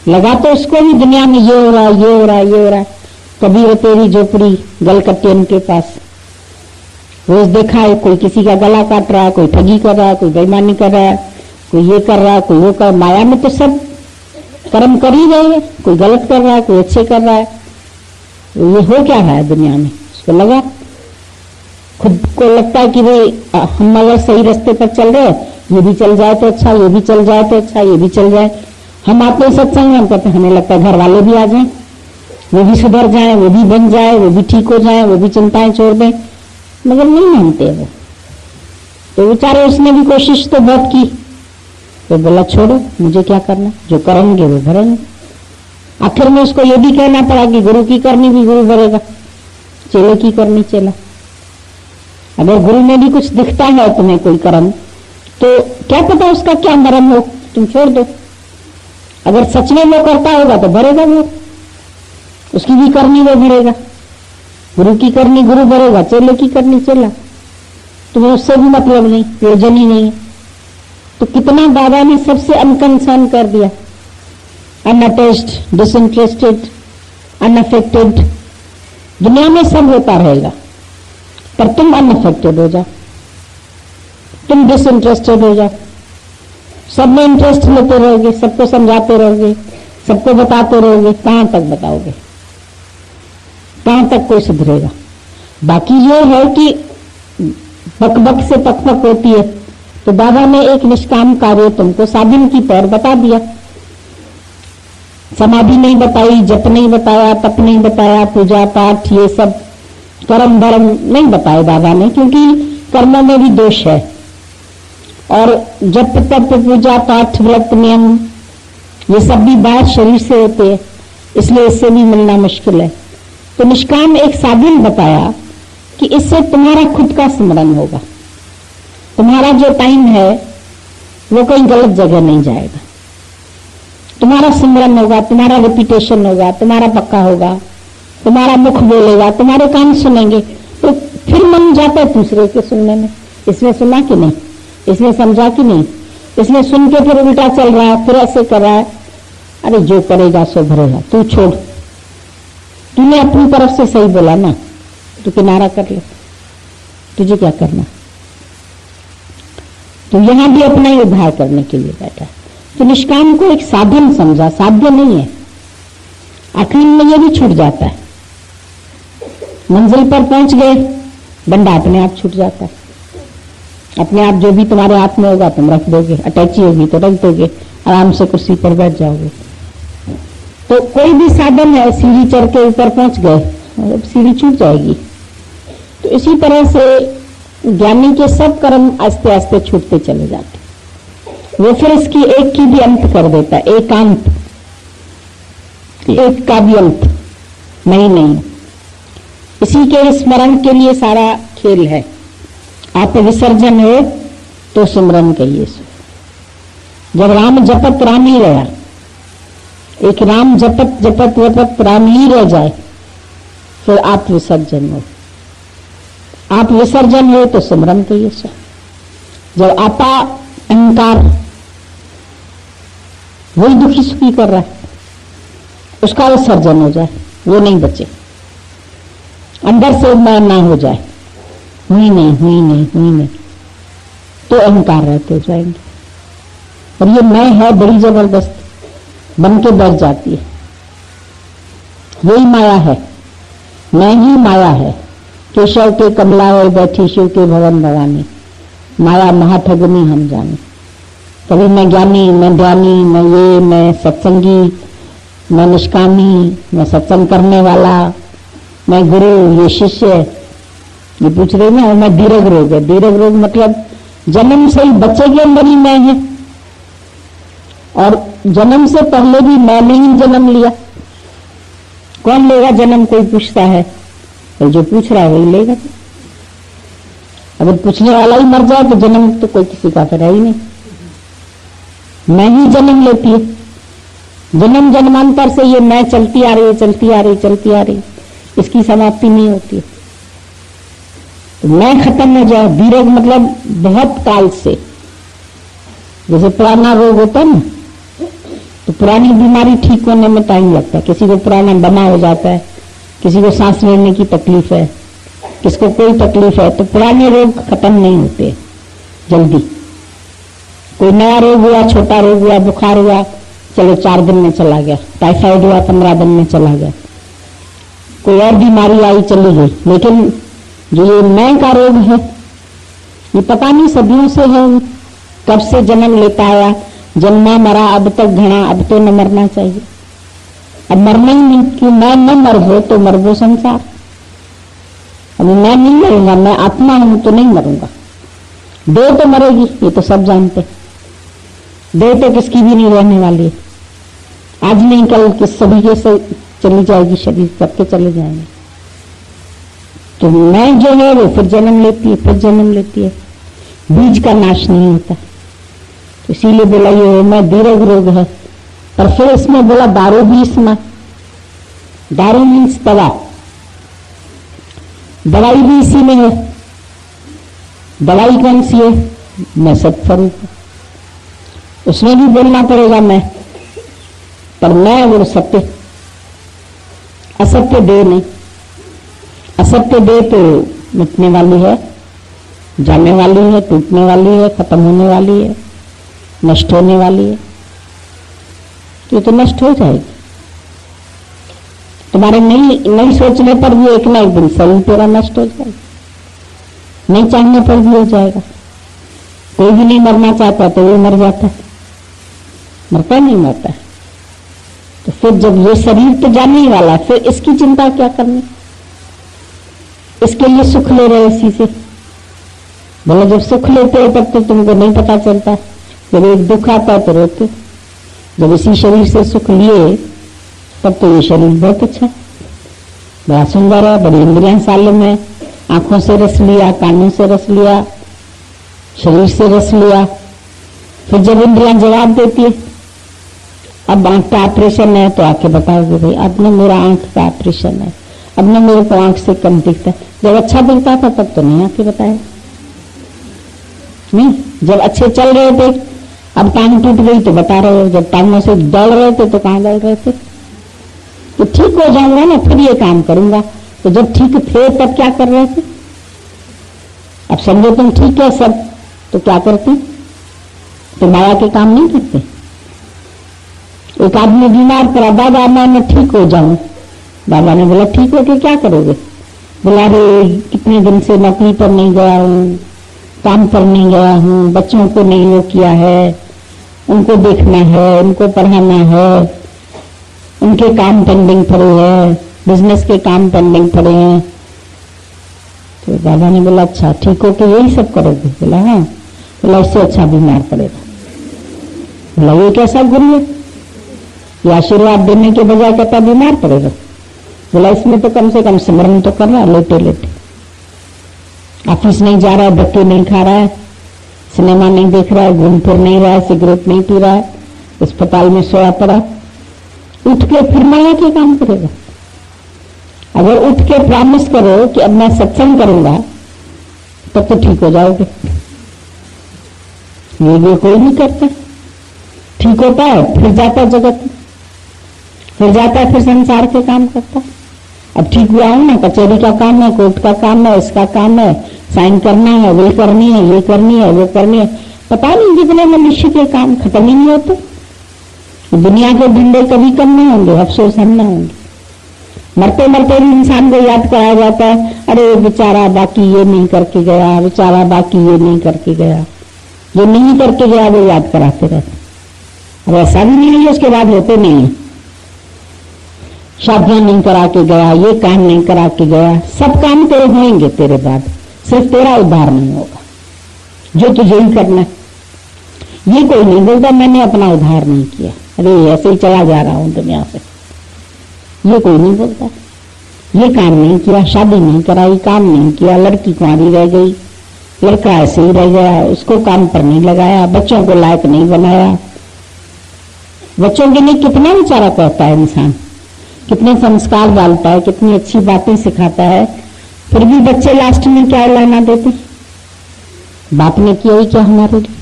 लगा तो उसको भी दुनिया में ये हो रहा है, ये हो रहा है, ये हो रहा है। कबीर तेरी झोपड़ी गलकट्टियन के पास रोज देखा है, कोई किसी का गला काट रहा है, कोई ठगी कर रहा है, कोई बेईमानी कर रहा है, कोई ये कर रहा है, कोई वो कर। माया में तो सब कर्म कर ही रहे हैं, कोई गलत कर रहा है, कोई अच्छे कर रहा है। ये हो क्या रहा है दुनिया में? उसको लगा, खुद को लगता है कि भाई हम अगर सही रास्ते पर चल रहे हैं, ये भी चल जाए तो अच्छा, ये भी चल जाए तो अच्छा, ये भी चल जाए। हम आते हैं सत्संग में, हम कहते हैं हमें लगता है घर वाले भी आ जाएं, वो भी सुधर जाए, वो भी बन जाए, वो भी ठीक हो जाए, वो भी चिंताएं छोड़ दें, मगर नहीं मानते वो। तो बेचारे उसने भी कोशिश तो बहुत की, तो बोला छोड़ो, मुझे क्या करना, जो करेंगे वो भरेंगे। आखिर में उसको ये भी कहना पड़ा कि गुरु की करनी भी गुरु भरेगा, चेले की करनी चेला। अगर गुरु में भी कुछ दिखता है तुम्हें कोई कर्म, तो क्या पता उसका क्या मरम हो, तुम छोड़ दो। अगर सच में वो करता होगा तो भरेगा वो, उसकी भी करनी वो भरेगा। गुरु की करनी गुरु भरेगा, चेले की करनी चेला। तुम्हें उससे भी मतलब नहीं, प्रयोजन ही नहीं है। तो कितना बाबा ने सबसे अनकंसर्न कर दिया, अनअटैच्ड, डिसइंटरेस्टेड, अनअफेक्टेड। दुनिया में सब होता रहेगा, पर तुम अनअफेक्टेड हो जाओ, तुम डिसइंटरेस्टेड हो जाओ। सब में इंटरेस्ट लेते रहोगे, सबको समझाते रहोगे, सबको बताते रहोगे, कहां तक बताओगे, कहां तक कोई सुधरेगा? बाकी ये है कि बकबक से पकपक होती है, तो बाबा ने एक निष्काम कार्य तुमको साधन की तौर बता दिया। समाधि नहीं बताई, जप नहीं बताया, तप नहीं बताया, पूजा पाठ ये सब कर्म धर्म नहीं बताए बाबा ने, क्योंकि कर्मों में भी दोष है। और जप तप पूजा पाठ व्रत नियम ये सब भी बाहर शरीर से होते हैं, इसलिए इससे भी मिलना मुश्किल है। तो निष्काम एक साधन बताया कि इससे तुम्हारा खुद का स्मरण होगा, तुम्हारा जो टाइम है वो कहीं गलत जगह नहीं जाएगा, तुम्हारा स्मरण होगा, तुम्हारा रिपीटेशन होगा, तुम्हारा पक्का होगा, तुम्हारा मुख बोलेगा, तुम्हारे कान सुनेंगे। तो फिर मन जाता है दूसरे के सुनने में, इसने सुना कि नहीं, इसने समझा कि नहीं, इसने सुन के फिर उल्टा चल रहा है, फिर ऐसे कर रहा है। अरे जो करेगा सो भरेगा, तू छोड़, तूने अपनी तरफ से सही बोला ना, तू किनारा कर ले, तुझे क्या करना। तो यहां भी अपना ही उद्धार करने के लिए बैठा। तो निष्काम को एक साधन समझा, साध्य नहीं है। आखिर में ये भी छूट जाता है, मंजिल पर पहुंच गए, डंडा अपने आप छूट जाता है, अपने आप जो भी तुम्हारे हाथ में होगा तुम रख दोगे, अटैची होगी तो रख दोगे, आराम से कुर्सी पर बैठ जाओगे। तो कोई भी साधन है, सीढ़ी चढ़ के ऊपर पहुंच गए, अब सीढ़ी छूट जाएगी। तो इसी तरह से ज्ञानी के सब कर्म आस्ते आस्ते छूटते चले जाते, वो फिर इसकी एक की भी अंत कर देता है, एकांत, एक का भी अंत नहीं। इसी के स्मरण के लिए सारा खेल है। आप विसर्जन हो तो सिमरन कहिए। जब राम जपत राम ही रहा, एक राम जपत जपत वपत राम ही रह जाए, फिर आप विसर्जन हो। आप विसर्जन हो तो सिमरन कहिए। जब आपा अहंकार वही दुखी सुखी कर रहा है, उसका विसर्जन हो जाए, वो नहीं बचे, अंदर से मैं ना हो जाए, हुई नहीं, तो अहंकार रहते जाएंगे। और ये मैं है बड़ी जबरदस्त बन के बैठ जाती है। यही माया है, मैं ही माया है। केशव के कमला और बैठी शिव के भवन भवानी, माया महाठगनी हम जाने। कभी मैं ज्ञानी, मैं ध्यानी, मैं सत्संगी, मैं निष्कामी, मैं सत्संग करने वाला, मैं गुरु, ये शिष्य, ये पूछ रहे ना। और मैं दीर्घ रोग है, दीर्घ रोग मतलब जन्म से ही बच्चे के अंदर ही मैं है, और जन्म से पहले भी मैंने ही जन्म लिया। कौन लेगा जन्म, कोई पूछता है, तो जो पूछ रहा है वही लेगा। अगर पूछने वाला ही मर जाए तो जन्म तो कोई किसी का फिर है ही नहीं, मैं ही जन्म लेती है। जन्म जन्मांतर से ये मैं चलती आ रही, इसकी समाप्ति नहीं होती। तो मैं खत्म हो जाए, दीर्घ मतलब बहुत काल से, जैसे पुराना रोग होता है ना, तो पुरानी बीमारी ठीक होने में टाइम लगता है। किसी को पुराना दमा हो जाता है, किसी को सांस लेने की तकलीफ है, किसको कोई तकलीफ है, तो पुराने रोग खत्म नहीं होते जल्दी। कोई नया रोग हुआ, छोटा रोग हुआ, बुखार हुआ, चलो 4 दिन में चला गया। टाइफाइड हुआ 15 दिन में चला गया। कोई और बीमारी आई, चली गई। लेकिन जो ये नए का रोग है, ये पता नहीं सदियों से है, कब से जन्म लेता आया, जन्मा मरा अब तक घना, अब तो न मरना चाहिए। अब मरना ही नहीं, कि मैं न मर हो तो मर वो संसार। अब मैं नहीं मरूंगा, मैं आत्मा हूं तो नहीं मरूंगा। देह तो मरेगी, ये तो सब जानते। देह तो किसकी भी नहीं रहने वाली है। आज नहीं कल किस सभी के से चली जाएगी, शरीर सबके चले जाएंगे। तो मैं जो है वो फिर जन्म लेती है, फिर जन्म लेती है। बीज का नाश नहीं होता। तो इसीलिए बोला ये मैं दीर्घ रोग है। पर फिर इसमें बोला दारू भी इसमें। दारू मीन्स दवा, दवाई भी इसी में है। दवाई कौन सी है? मैं सत्स्वरूप। उसमें भी बोलना पड़ेगा मैं, पर मैं वो सत्य, असत्य दे नहीं। असत्य दे तो मिटने वाली है, जाने वाली है, टूटने वाली है, खत्म होने वाली है, नष्ट होने वाली है। तो नष्ट हो जाएगी। तुम्हारे नहीं सोचने पर भी एक ना एक दिन शरीर तेरा नष्ट हो जाएगा, नहीं चाहने पर भी हो जाएगा। कोई भी नहीं मरना चाहता तो वो मर जाता है, मरता नहीं मरता है। तो फिर जब ये शरीर तो जाने ही वाला है, फिर इसकी चिंता क्या करनी? इसके लिए सुख ले रहे इसी से। बोले जब सुख लेते हो तब तो तुमको नहीं पता चलता, जब एक दुख आता है तो रोते। जब इसी शरीर से सुख लिए तब तो ये शरीर बहुत अच्छा, बड़ा सुंदर है, बड़ी इंद्रियां सालों में, आंखों से रस लिया, कानों से रस लिया, शरीर से रस लिया। फिर जब इंद्रियां जवाब देती है, अब आंख का ऑपरेशन है तो आके बताओगे भाई अब ना मेरा आंख का ऑपरेशन है, अब ना मेरे को आंख से कम दिखता है। जब अच्छा दिखता था तब तो नहीं आके बताया। नहीं, जब अच्छे चल रहे थे, अब टांग टूट गई तो बता रहे हो। जब टांगों से दौड़ रहे थे तो कहां दौड़ रहे थे? तो ठीक हो जाऊंगा ना फिर ये काम करूंगा। तो जब ठीक थे तब क्या कर रहे थे? अब समझो तुम ठीक है सब, तो क्या करते? तो माया के काम नहीं करते। एक आदमी बीमार पड़ा, बाबा मैं ठीक हो जाऊं। बाबा ने बोला ठीक हो के क्या करोगे? बोला रे कितने दिन से नौकरी पर नहीं गया हूं, काम पर नहीं गया हूं, बच्चों को नहीं वो किया है, उनको देखना है, उनको पढ़ाना है, उनके काम पेंडिंग पड़े हैं, बिजनेस के काम पेंडिंग पड़े हैं। तो बाबा ने बोला अच्छा ठीक हो के यही सब करोगे? बोला हाँ। बोला इससे अच्छा बीमार पड़ेगा। बोला ये कैसा गुरु है, ये आशीर्वाद देने के बजाय कहता बीमार पड़ेगा। बोला इसमें तो कम से कम स्मरण तो कर रहा है लेटे लेटे। ऑफिस नहीं जा रहा है, धक्के नहीं खा रहा है, सिनेमा नहीं देख रहा है, घूम फिर नहीं रहा है, सिगरेट नहीं पी रहा है, अस्पताल में सोया पड़ा, उठ के फिर माया के काम करेगा। अगर उठ के प्रॉमिस करो कि अब मैं सत्संग करूंगा तब तो ठीक हो जाओगे। ये कोई नहीं करता। ठीक होता है फिर जाता है जगत, फिर जाता है फिर संसार के काम करता है। अब ठीक हुआ हूं ना, कचहरी का काम है, कोर्ट का काम है, इसका काम है, साइन करना है, वो करनी है, ये करनी है, वो करनी है। पता नहीं कितने मनुष्य के काम खत्म ही नहीं होते। दुनिया के ढंडे कभी कम नहीं होंगे, अफसोस हम न होंगे। मरते मरते भी इंसान को याद कराया जाता है, अरे बेचारा बाकी ये नहीं करके गया, बेचारा बाकी ये नहीं करके गया। जो नहीं करके गया वो याद कराते रहते। अब ऐसा भी नहीं है उसके बाद होते नहीं है। शादियां नहीं करा के गया, ये काम नहीं करा के गया, सब काम तेरे होंगे तेरे बाद, सिर्फ तेरा उद्धार नहीं होगा जो तुझे ही करना है। ये कोई नहीं बोलता मैंने अपना उद्धार नहीं किया, अरे ऐसे ही चला जा रहा हूं दुनिया से। ये कोई नहीं बोलता। ये काम नहीं किया, शादी नहीं कराई, काम नहीं किया, लड़की कुंवारी रह गई, लड़का ऐसे ही रह गया, उसको काम पर नहीं लगाया, बच्चों को लायक नहीं बनाया। बच्चों के लिए कितना बेचारा करता है इंसान, कितने संस्कार डालता है, कितनी अच्छी बातें सिखाता है, फिर भी बच्चे लास्ट में क्या लाना देते? बाप ने किया ही क्या हमारे लिए,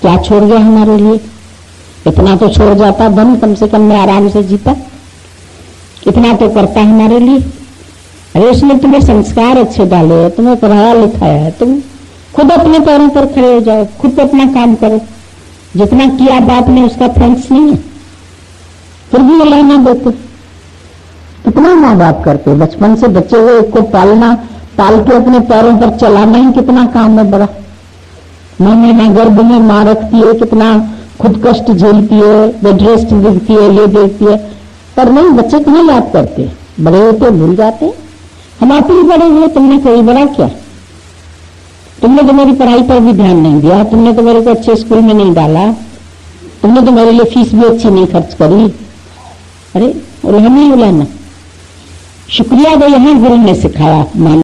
क्या छोड़ गया हमारे लिए? इतना तो छोड़ जाता धन, कम से कम मैं आराम से जीता, इतना तो करता हमारे लिए। अरे उसने तुम्हें संस्कार अच्छे डाले, तुम्हें पढ़ाया लिखाया है, तुम खुद अपने पैरों पर खड़े हो जाओ, खुद अपना काम करो। जितना किया बाप ने उसका थैंक्स नहीं है, फिर भी अल्लाह ना देते। कितना माँ बाप करते, बचपन से बच्चे हुए को पालना, पाल के अपने पैरों पर चलाना ही कितना काम है बड़ा। 9 महीना गर्भ में माँ रखती है, कितना खुद कष्ट झेलती है, बेड रेस्ट देती है, ले देती है, पर नहीं, बच्चे कहाँ याद करते, बड़े होते भूल जाते। हम आप ही बड़े हुए, तुमने कोई बड़ा क्या? तुमने तो मेरी पढ़ाई पर भी ध्यान नहीं दिया, तुमने तो मेरे को अच्छे स्कूल में नहीं डाला, तुमने तो मेरे लिए फीस भी अच्छी नहीं खर्च करी। अरे उल्हम ही उल्हना, शुक्रिया दो, यहाँ गुरु ने सिखाया।